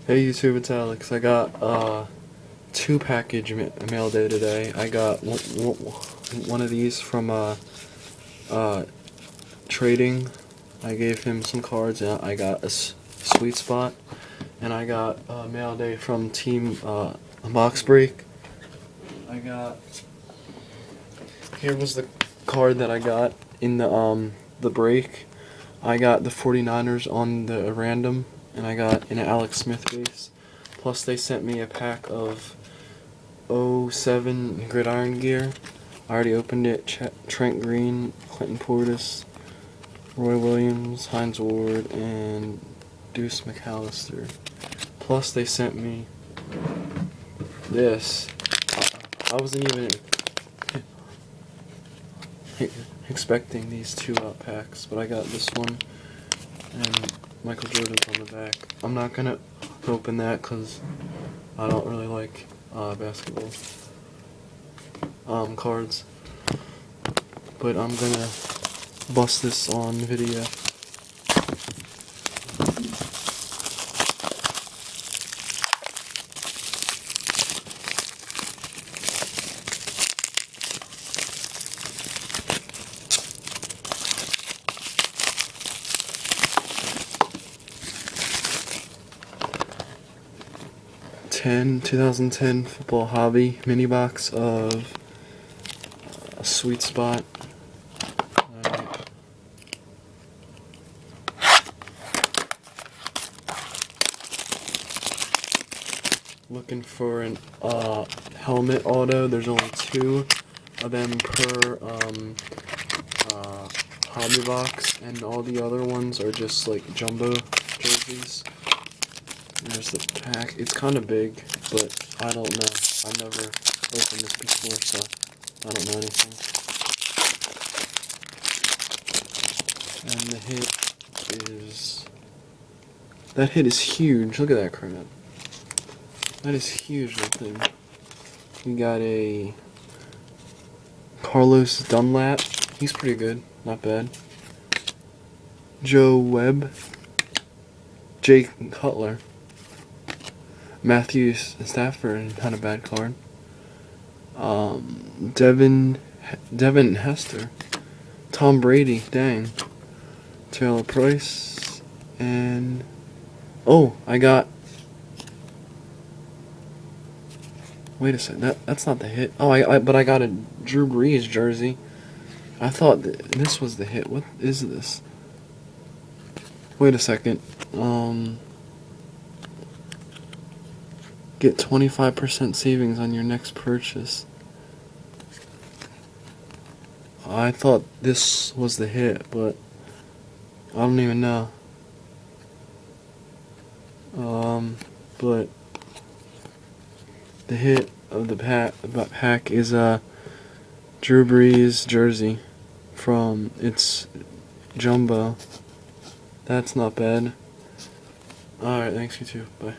Hey YouTube, it's Alex. I got two package mail day today. I got one of these from trading. I gave him some cards and I got a sweet spot. And I got mail day from Team Box Break. I got, here was the card that I got in the break. I got the 49ers on the random, and I got an Alex Smith base. Plus they sent me a pack of '07 gridiron gear. I already opened it. Trent Green, Clinton Portis, Roy Williams, Hines Ward, and Deuce McAllister. Plus they sent me this. I wasn't even expecting these two packs, but I got this one and Michael Jordan's on the back. I'm not gonna open that because I don't really like basketball cards, but I'm gonna bust this on video. '10 2010 football hobby mini box of a sweet spot. Looking for an helmet auto. There's only two of them per hobby box, and all the other ones are just like jumbo jerseys. There's the pack. It's kind of big, but I don't know. I've never opened this before, so I don't know anything. And the hit is... that hit is huge. Look at that crap. That is huge, that thing. We got a Carlos Dunlap. He's pretty good. Not bad. Joe Webb. Jake Cutler. Matthew Stafford, not a bad card. Devin Hester. Tom Brady, dang. Taylor Price. And... oh, I got... wait a second, that's not the hit. Oh, but I got a Drew Brees jersey. I thought this was the hit. What is this? Wait a second. Get 25% savings on your next purchase. I thought this was the hit, but I don't even know. But the hit of the pack is a Drew Brees jersey from its jumbo. That's not bad. Alright, thanks you too. Bye.